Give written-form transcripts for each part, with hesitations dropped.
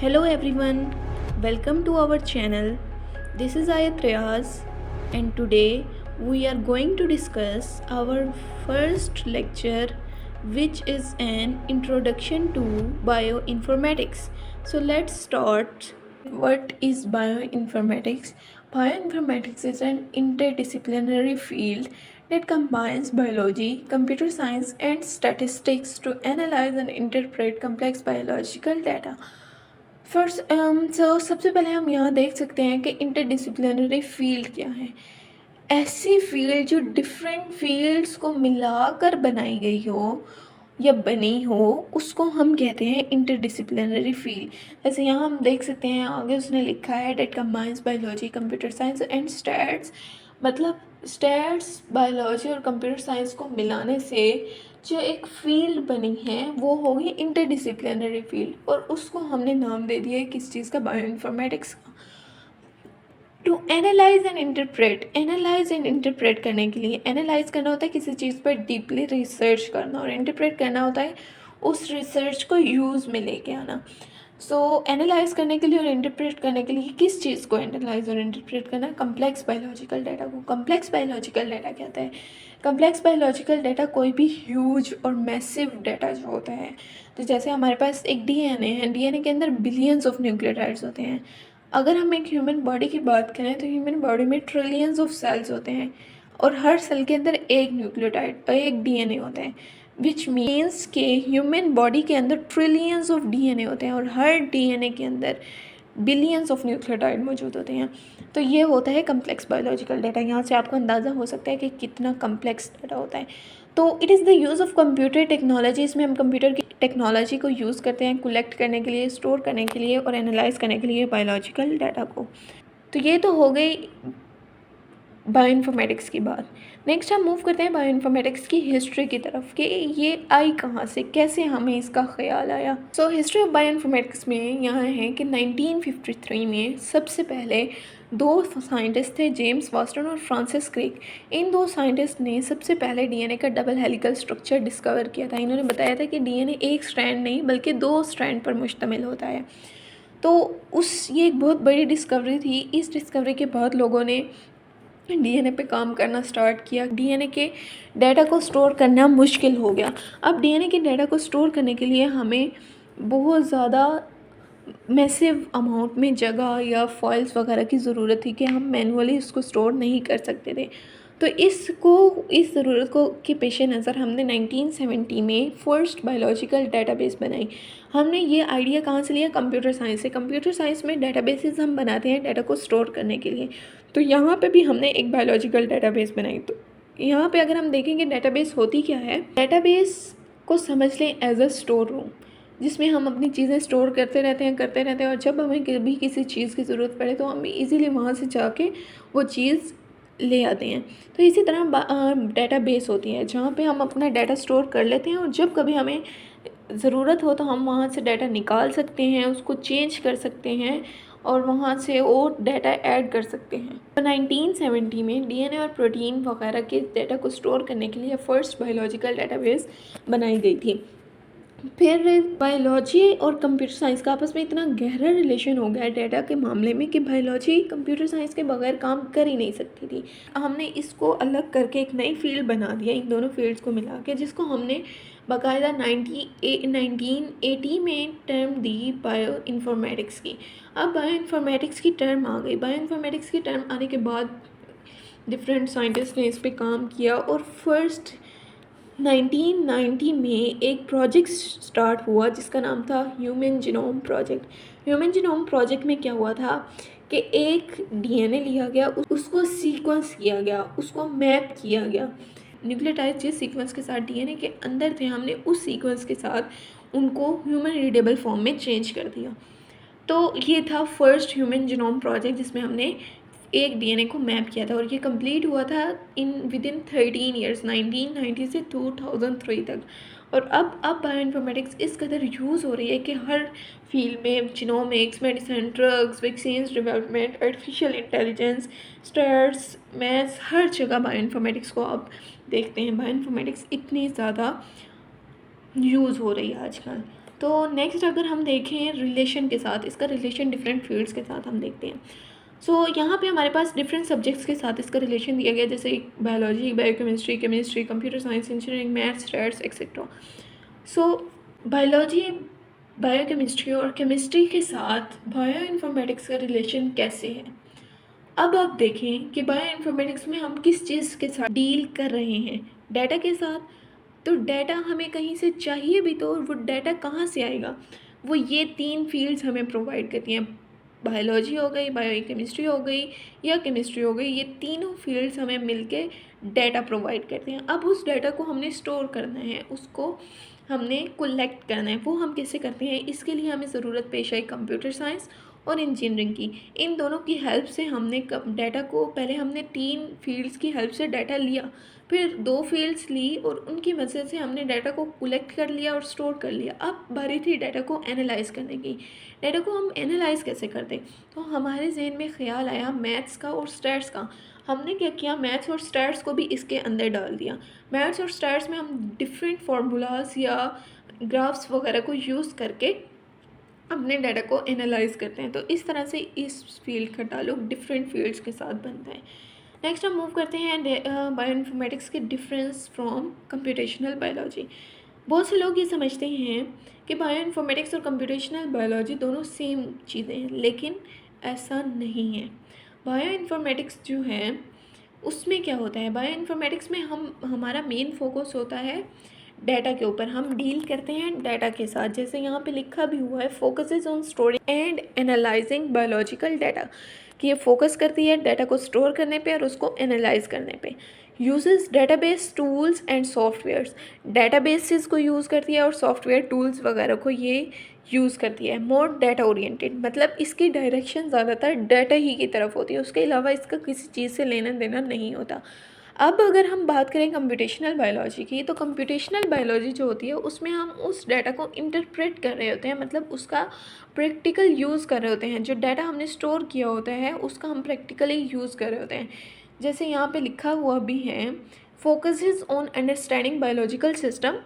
Hello everyone, welcome to our channel. This is Ayat Riaz and today we are going to discuss our first lecture, which is an introduction to bioinformatics. So let's start. What is bioinformatics? Bioinformatics is an interdisciplinary field that combines biology, computer science, and statistics to analyze and interpret complex biological data. सबसे पहले हम यहाँ देख सकते हैं कि interdisciplinary field क्या है। ऐसी फील्ड जो डिफरेंट फील्ड्स को मिलाकर बनाई गई हो या बनी हो, उसको हम कहते हैं इंटरडिसिप्लिनरी फील्ड। जैसे यहाँ हम देख सकते हैं, आगे उसने लिखा है that combines biology, computer science and stats. मतलब स्टैट्स, बायोलॉजी और कंप्यूटर साइंस को मिलाने से जो एक फील्ड बनी है वो होगी इंटरडिसिप्लिनरी फील्ड, और उसको हमने नाम दे दिया है किस चीज़ का? बायोइन्फॉर्मेटिक्स का। टू एनालाइज एंड इंटरप्रेट करने के लिए, एनालाइज करना होता है किसी चीज़ पर डीपली रिसर्च करना, और इंटरप्रेट करना होता है उस रिसर्च को यूज़ में लेके आना। सो एनालाइज करने के लिए और इंटरप्रेट करने के लिए किस चीज़ को एनालाइज और इंटरप्रेट करना? कम्प्लेक्स बायोलॉजिकल डाटा को। कम्प्लेक्स बायोलॉजिकल डाटा क्या होता है? कम्प्लेक्स बायोलॉजिकल डाटा कोई भी ह्यूज और मैसिव डाटा जो होता है, तो जैसे हमारे पास एक डीएनए है, डीएनए के अंदर बिलियंस ऑफ न्यूक्लियोटाइड्स होते हैं। अगर हम एक ह्यूमन बॉडी की बात करें तो ह्यूमन बॉडी में ट्रिलियंस ऑफ सेल्स होते हैं, और हर सेल के अंदर एक न्यूक्लियोटाइड, एक डीएनए होता है, विच मीन्स के ह्यूमन बॉडी के अंदर ट्रिलियंस ऑफ डीएनए होते हैं, और हर डीएनए के अंदर बिलियंस ऑफ न्यूक्लियोटाइड मौजूद होते हैं। तो ये होता है कम्प्लेक्स बायोलॉजिकल डाटा। यहाँ से आपको अंदाज़ा हो सकता है कि कितना कम्प्लेक्स डाटा होता है। तो it is the use of computer technology. इसमें हम कंप्यूटर की टेक्नोलॉजी को यूज़ करते हैं कलेक्ट करने के लिए, स्टोर करने के लिए और एनालाइज करने के लिए बायोलॉजिकल डाटा को। तो ये तो हो गई बायोइन्फॉर्मेटिक्स की बात। नेक्स्ट हम मूव करते हैं बायोइन्फॉर्मेटिक्स की हिस्ट्री की तरफ, कि ये आई कहाँ से, कैसे हमें इसका ख्याल आया। सो हिस्ट्री ऑफ बायोइन्फॉर्मेटिक्स में यहाँ है कि 1953 में सबसे पहले दो साइंटिस्ट थे, जेम्स वाटसन और फ्रांसिस क्रिक। इन दो साइंटिस्ट ने सबसे पहले डीएनए का डबल हेलिकल स्ट्रक्चर डिस्कवर किया था। इन्होंने बताया था कि डीएनए एक स्ट्रैंड नहीं बल्कि दो स्ट्रैंड पर मुश्तमिल होता है। तो ये एक बहुत बड़ी डिस्कवरी थी। इस डिस्कवरी के बाद लोगों ने डीएनए पे काम करना स्टार्ट किया। डीएनए के डाटा को स्टोर करना मुश्किल हो गया। अब डीएनए के डाटा को स्टोर करने के लिए हमें बहुत ज़्यादा मैसिव अमाउंट में जगह या फॉइल्स वगैरह की ज़रूरत थी कि हम मैनुअली इसको स्टोर नहीं कर सकते थे। तो इस ज़रूरत को के पेश नज़र हमने 1970 में फर्स्ट बायोलॉजिकल डेटाबेस बनाई। हमने ये आइडिया कहाँ से लिया? कंप्यूटर साइंस से। कंप्यूटर साइंस में डेटाबेसेस हम बनाते हैं डाटा को स्टोर करने के लिए। तो यहाँ पे भी हमने एक बायोलॉजिकल डेटाबेस बनाई। तो यहाँ पे अगर हम देखेंगे डेटाबेस होती क्या है, डेटाबेस को समझ लें एज अ स्टोर रूम, जिसमें हम अपनी चीज़ें स्टोर करते रहते हैं, और जब हमें कभी किसी चीज़ की ज़रूरत पड़े तो हम इजीली वहाँ से जाके वो चीज़ ले आते हैं। तो इसी तरह डेटाबेस होती है जहाँ पे हम अपना डाटा स्टोर कर लेते हैं, और जब कभी हमें ज़रूरत हो तो हम वहाँ से डाटा निकाल सकते हैं, उसको चेंज कर सकते हैं और वहाँ से और डाटा ऐड कर सकते हैं। तो 1970 में डीएनए और प्रोटीन वगैरह के डाटा को स्टोर करने के लिए फर्स्ट बायोलॉजिकल डेटाबेस बनाई गई थी। फिर बायोलॉजी और कंप्यूटर साइंस का आपस में इतना गहरा रिलेशन हो गया डाटा के मामले में कि बायोलॉजी कंप्यूटर साइंस के बगैर काम कर ही नहीं सकती थी। हमने इसको अलग करके एक नई फील्ड बना दिया, इन दोनों फील्ड्स को मिला के, जिसको हमने बाकायदा 1980 में टर्म दी बायो इन्फॉर्मेटिक्स की। अब बायो इन्फॉर्मेटिक्स की टर्म आ गई। बायो इन्फॉर्मेटिक्स की टर्म आने के बाद डिफरेंट साइंटिस्ट ने इस पर काम किया, और फर्स्ट 1990 में एक प्रोजेक्ट स्टार्ट हुआ जिसका नाम था human genome project. Human genome project में क्या हुआ था कि एक डीएनए लिया गया, उसको सीक्वेंस किया गया, उसको मैप किया गया। न्यूक्लियोटाइड जिस सीक्वेंस के साथ डीएनए के अंदर थे, हमने उस सीक्वेंस के साथ उनको ह्यूमन रीडेबल फॉर्म में चेंज कर दिया। तो ये था फर्स्ट ह्यूमन जीनोम प्रोजेक्ट जिसमें हमने एक डीएनए को मैप किया था, और ये कंप्लीट हुआ था विद इन 13 ईयर्स, 1990 से 2003 तक। और अब बायोइन्फॉर्मेटिक्स इस कदर यूज़ हो रही है कि हर फील्ड में, genomics, medicine, drugs, vaccines development, artificial intelligence, stars, maths, हर जगह बायोइन्फॉर्मेटिक्स को आप देखते हैं। बायोइन्फॉर्मेटिक्स इतनी ज़्यादा यूज़ हो रही है आजकल। तो नेक्स्ट अगर हम देखें रिलेशन के साथ, इसका रिलेशन डिफरेंट फील्ड्स के साथ हम देखते हैं। यहाँ पे हमारे पास डिफरेंट सब्जेक्ट्स के साथ इसका रिलेशन दिया गया, जैसे biology, biochemistry, chemistry, computer science, engineering, maths, stats etcetera. So biology, biochemistry और केमिस्ट्री के साथ बायो इन्फॉर्मेटिक्स का रिलेशन कैसे है। अब आप देखें कि बायो इन्फॉर्मेटिक्स में हम किस चीज़ के साथ डील कर रहे हैं, डाटा के साथ। तो डाटा हमें कहीं से चाहिए भी, तो वो डाटा कहाँ से आएगा, वो ये 3 फील्ड्स हमें प्रोवाइड करती हैं। बायोलॉजी हो गई, बायो केमिस्ट्री हो गई या केमिस्ट्री हो गई, ये तीनों फील्ड्स हमें मिलके डाटा प्रोवाइड करते हैं। अब उस डाटा को हमने स्टोर करना है, उसको हमने कलेक्ट करना है। वो हम कैसे करते हैं, इसके लिए हमें ज़रूरत पेश आई कंप्यूटर साइंस और इंजीनियरिंग की। इन दोनों की हेल्प से हमने डाटा को, पहले हमने 3 फील्ड्स की हेल्प से डाटा लिया, फिर 2 फील्ड्स ली और उनकी मदद से हमने डाटा को कलेक्ट कर लिया और स्टोर कर लिया। अब बारी थी डाटा को एनालाइज करने की। डाटा को हम एनालाइज कैसे करते, तो हमारे जहन में ख्याल आया मैथ्स का और स्टैट्स का। हमने क्या किया, मैथ्स और स्टैट्स को भी इसके अंदर डाल दिया। मैथ्स और स्टैट्स में हम डिफरेंट फार्मूलाज या ग्राफ्स वगैरह को यूज़ करके अपने डाटा को एनालाइज करते हैं। तो इस तरह से इस फील्ड का ताल्लुक डिफरेंट फील्ड्स के साथ बनता है। नेक्स्ट हम मूव करते हैं बायो इन्फॉर्मेटिक्स के डिफरेंस फ्रॉम कंप्यूटेशनल बायोलॉजी। बहुत से लोग ये समझते हैं कि बायो इन्फॉर्मेटिक्स और कंप्यूटेशनल बायोलॉजी दोनों सेम चीज़ें हैं, लेकिन ऐसा नहीं है। बायो इन्फॉर्मेटिक्स जो है उसमें क्या होता है, बायो इन्फॉर्मेटिक्स में हमारा मेन फोकस होता है डाटा के ऊपर। हम डील करते हैं डाटा के साथ, जैसे यहाँ पे लिखा भी हुआ है, focuses on storing and analysing biological data, कि ये फोकस करती है डाटा को स्टोर करने पे और उसको एनालाइज करने पे। Uses database tools and softwares, databases को यूज़ करती है और सॉफ्टवेयर टूल्स वगैरह को ये यूज़ करती है। मोर डाटा ओरिएंटेड, मतलब इसकी डायरेक्शन ज़्यादातर डाटा ही की तरफ होती है, उसके अलावा इसका किसी चीज़ से लेना देना नहीं होता। अब अगर हम बात करें कंप्यूटेशनल बायोलॉजी की, तो कंप्यूटेशनल बायोलॉजी जो होती है उसमें हम उस डाटा को इंटरप्रेट कर रहे होते हैं, मतलब उसका प्रैक्टिकल यूज़ कर रहे होते हैं। जो डाटा हमने स्टोर किया होता है उसका हम प्रैक्टिकली यूज़ कर रहे होते हैं। जैसे यहाँ पे लिखा हुआ भी है, focuses on understanding biological system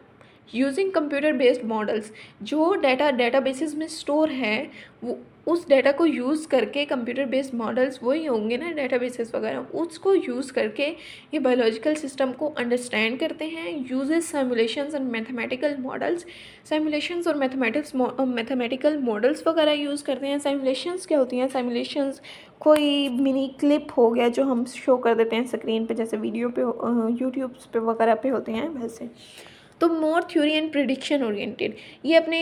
using computer based models. जो डाटा डेटाबेसेस में स्टोर है वो उस डाटा को यूज़ करके, कंप्यूटर बेस्ड मॉडल्स वही होंगे ना डेटाबेसेस वगैरह, उसको यूज़ करके ये बायोलॉजिकल सिस्टम को अंडरस्टैंड करते हैं। Uses simulations and mathematical models, simulations और मैथमेटिकल मॉडल्स वगैरह यूज़ करते हैं। सिमुलेशंस क्या होती हैं, सिमुलेशंस कोई मिनी क्लिप हो गया जो हम शो कर देते हैं स्क्रीन पे, जैसे वीडियो पे यूट्यूब पे वगैरह पे होते हैं वैसे। तो मोर थ्योरी एंड प्रिडिक्शन ओरिएंटेड, ये अपने,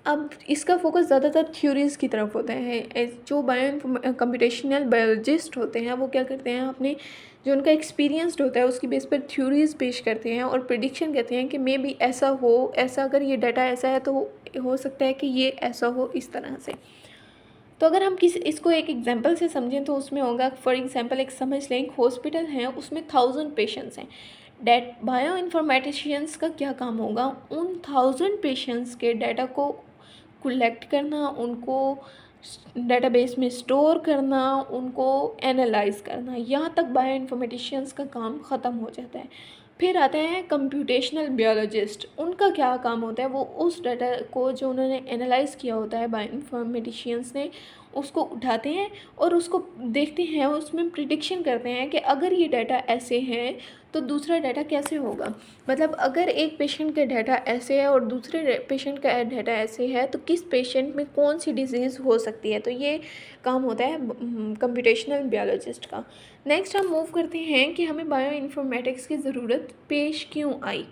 अब इसका फोकस ज़्यादातर थ्योरीज़ की तरफ होता है। जो कंप्यूटेशनल बायोलॉजिस्ट होते हैं वो क्या करते हैं, अपने जो उनका एक्सपीरियंस्ड होता है उसकी बेस पर थ्योरीज़ पेश करते हैं और प्रिडिक्शन कहते हैं कि मे बी ऐसा हो, ऐसा अगर ये डाटा ऐसा है तो हो सकता है कि ये ऐसा हो इस तरह से। तो अगर हम इसको एक एग्जांपल से समझें तो उसमें होगा, फॉर एग्जांपल एक समझ लें, एक हॉस्पिटल है, उसमें 1000 पेशेंट्स हैं। बायो इन्फॉर्मेटिशियंस का क्या काम होगा, उन 1000 पेशेंट्स के डाटा को कलेक्ट करना, उनको डेटाबेस में स्टोर करना, उनको एनालाइज करना। यहाँ तक बायो इन्फॉर्मेटिशियंस का काम ख़त्म हो जाता है। फिर आते हैं कंप्यूटेशनल बायोलॉजिस्ट, उनका क्या काम होता है, वो उस डाटा को जो उन्होंने एनालाइज किया होता है बायो इन्फॉर्मेटिशियंस ने, उसको उठाते हैं और उसको देखते हैं, उसमें प्रिडिक्शन करते हैं कि अगर ये डाटा ऐसे हैं तो दूसरा डाटा कैसे होगा। मतलब अगर एक पेशेंट का डाटा ऐसे है और दूसरे पेशेंट का डाटा ऐसे है तो किस पेशेंट में कौन सी डिजीज़ हो सकती है। तो ये काम होता है कंप्यूटेशनल बायोलॉजिस्ट का। नेक्स्ट हम मूव करते हैं कि हमें बायो इन्फॉर्मेटिक्स की ज़रूरत पेश क्यों आई।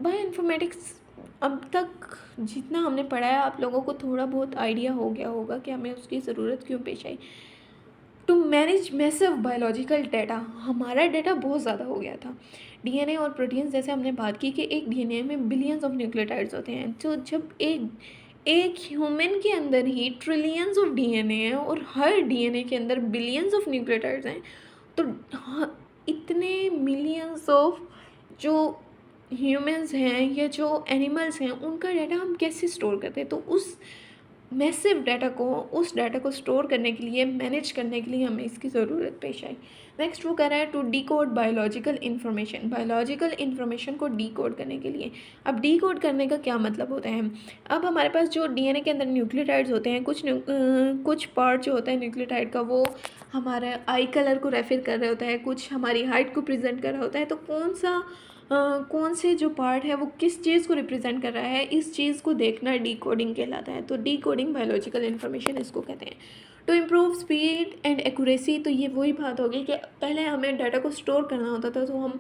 बायो इन्फॉर्मेटिक्स अब तक जितना हमने पढ़ा है आप लोगों को थोड़ा बहुत आइडिया हो गया होगा कि हमें उसकी ज़रूरत क्यों पेश आई। To manage massive biological data, हमारा डाटा बहुत ज़्यादा हो गया था। डीएनए और प्रोटीन्स, जैसे हमने बात की कि एक डीएनए में बिलियंस ऑफ न्यूक्लियोटाइड्स होते हैं, तो जब एक ह्यूमन के अंदर ही ट्रिलियंस ऑफ डीएनए हैं और हर डीएनए के अंदर बिलियंस ऑफ न्यूक्लियोटाइड्स हैं, तो इतने मिलियंस ऑफ जो ह्यूमंस हैं या जो एनिमल्स हैं उनका डाटा हम कैसे स्टोर करते हैं। तो उस मैसिव डाटा को, उस डाटा को स्टोर करने के लिए, मैनेज करने के लिए हमें इसकी ज़रूरत पेश आई। नेक्स्ट वो कह रहा है to decode biological information, biological information को डिकोड करने के लिए। अब डिकोड करने का क्या मतलब होता है? अब हमारे पास जो डीएनए के अंदर न्यूक्लियोटाइड्स होते हैं, कुछ पार्ट जो होता है न्यूक्लियोटाइड का वो हमारे आई कलर को रेफर कर रहा होता है, कुछ हमारी हाइट को प्रेजेंट कर रहा होता है। तो कौन से जो पार्ट है वो किस चीज़ को रिप्रेजेंट कर रहा है, इस चीज़ को देखना डीकोडिंग कहलाता है। तो डीकोडिंग बायोलॉजिकल इन्फॉर्मेशन इसको कहते हैं। To improve speed and accuracy, तो ये वही बात होगी कि पहले हमें डाटा को स्टोर करना होता था, तो हम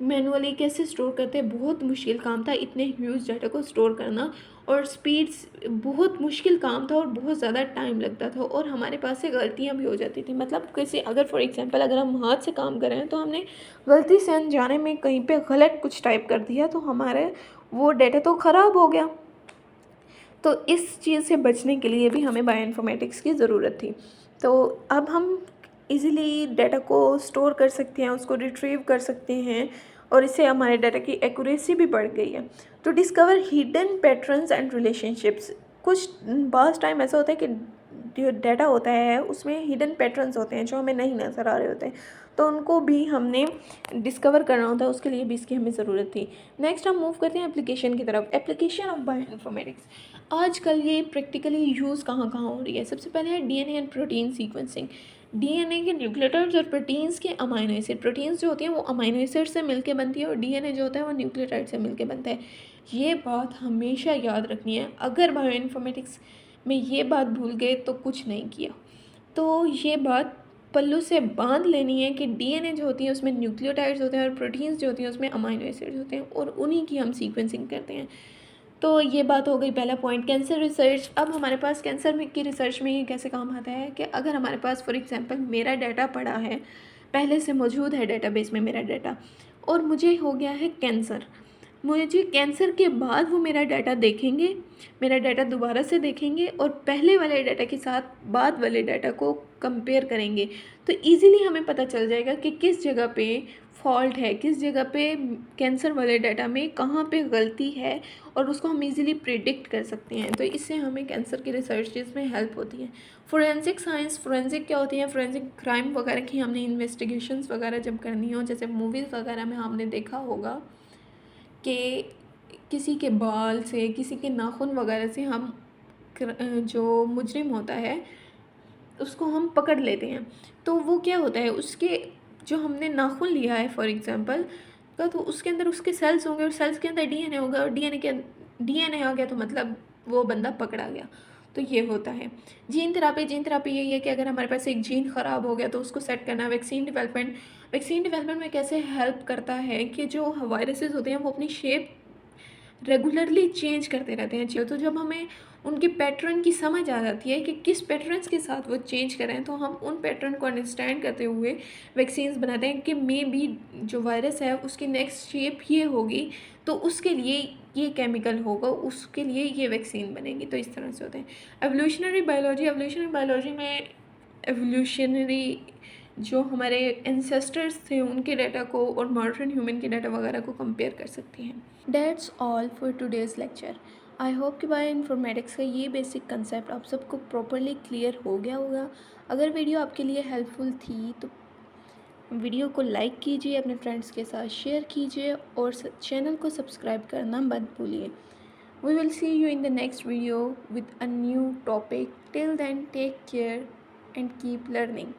मैनुअली कैसे स्टोर करते हैं, बहुत मुश्किल काम था इतने ह्यूज डाटा को स्टोर करना, और स्पीड्स बहुत मुश्किल काम था और बहुत ज़्यादा टाइम लगता था, और हमारे पास से गलतियाँ भी हो जाती थी। मतलब कैसे, अगर फॉर एग्जांपल अगर हम हाथ से काम कर रहे हैं तो हमने गलती से अनजाने में कहीं पे गलत कुछ टाइप कर दिया, तो हमारे वो डाटा तो ख़राब हो गया। तो इस चीज़ से बचने के लिए भी हमें बायोइन्फॉर्मेटिक्स की ज़रूरत थी। तो अब हम इजीली डाटा को स्टोर कर सकते हैं, उसको रिट्रीव कर सकते हैं, और इससे हमारे डाटा की एक्यूरेसी भी बढ़ गई है। तो discover hidden patterns and relationships, कुछ बास टाइम ऐसा होता है कि जो डाटा होता है उसमें हिडन पैटर्न्स होते हैं जो हमें नहीं नज़र आ रहे होते हैं, तो उनको भी हमने डिस्कवर करना होता है, उसके लिए भी इसकी हमें ज़रूरत थी। नेक्स्ट हम मूव करते हैं एप्लीकेशन की तरफ। एप्लीकेशन ऑफ बायोइन्फॉर्मेटिक्स, आजकल ये प्रैक्टिकली यूज़ कहाँ कहाँ हो रही है? सबसे पहले है DNA and protein sequencing. DNA के न्यूक्लियोटाइड्स और प्रोटीन्स के अमाइनो एसिड, प्रोटीन्स जो होती हैं वो अमाइनो एसिड से मिलके बनती है, और डीएनए जो होता है वो न्यूक्लियोटाइड से मिलके बनता है। ये बात हमेशा याद रखनी है, अगर बायोइन्फॉर्मेटिक्स में ये बात भूल गए तो कुछ नहीं किया। तो ये बात पल्लू से बांध लेनी है कि डीएनए जो होती है उसमें न्यूक्लियोटाइड्स होते हैं, और प्रोटीन्स जो होती हैं उसमें अमाइनो एसिड्स होते हैं, और उन्हीं की हम सीक्वेंसिंग करते हैं। तो ये बात हो गई पहला पॉइंट। कैंसर रिसर्च, अब हमारे पास कैंसर में की रिसर्च में ये कैसे काम आता है कि अगर हमारे पास फॉर एग्जांपल मेरा डाटा पड़ा है, पहले से मौजूद है डेटाबेस में मेरा डाटा, और मुझे हो गया है कैंसर, मुझे कैंसर के बाद वो मेरा डाटा देखेंगे, मेरा डाटा दोबारा से देखेंगे, और पहले वाले डाटा के साथ बाद वाले डाटा को कंपेयर करेंगे, तो इजीली हमें पता चल जाएगा कि किस जगह पे फॉल्ट है, किस जगह पे कैंसर वाले डाटा में कहाँ पे गलती है, और उसको हम इजीली प्रिडिक्ट कर सकते हैं। तो इससे हमें कैंसर की रिसर्चेज में हेल्प होती है। फोरेंसिक साइंस, फोरेंसिक क्या होती है? फोरेंसिक क्राइम वगैरह की हमने इन्वेस्टिगेशंस वगैरह जब करनी हो, जैसे मूवीज़ वगैरह में हमने देखा होगा कि किसी के बाल से, किसी के नाखून वगैरह से हम जो मुजरिम होता है उसको हम पकड़ लेते हैं। तो वो क्या होता है, उसके जो हमने नाखून लिया है फॉर एग्जांपल का, तो उसके अंदर उसके सेल्स होंगे, और सेल्स के अंदर डीएनए होगा, और डीएनए आ गया तो मतलब वो बंदा पकड़ा गया। तो ये होता है। जीन थेरापी यही है कि अगर हमारे पास एक जीन ख़राब हो गया तो उसको सेट करना। वैक्सीन डेवलपमेंट में कैसे हेल्प करता है कि जो वायरसेस होते हैं वो अपनी शेप रेगुलरली चेंज करते रहते हैं। तो जब हमें उनके पैटर्न की समझ आ जाती है कि किस पैटर्न्स के साथ वो चेंज करें, तो हम उन पैटर्न को अंडरस्टैंड करते हुए वैक्सीन्स बनाते हैं कि मे बी जो वायरस है उसकी नेक्स्ट शेप ये होगी, तो उसके लिए ये केमिकल होगा, उसके लिए ये वैक्सीन बनेगी। तो इस तरह से होते हैं। एवोल्यूशनरी बायोलॉजी में एवोल्यूशनरी जो हमारे एंसेस्टर्स थे उनके डाटा को और मॉडर्न ह्यूमन के डाटा वगैरह को कंपेयर कर सकती हैं। That's all for today's lecture. I hope कि बायो इन्फॉर्मेटिक्स का ये बेसिक कंसेप्ट आप सबको प्रॉपरली क्लियर हो गया होगा। अगर वीडियो आपके लिए हेल्पफुल थी तो वीडियो को लाइक कीजिए, अपने फ्रेंड्स के साथ शेयर कीजिए, और चैनल को सब्सक्राइब करना मत भूलिए। We will see you in the next video with a new topic. Till then, take care and keep learning.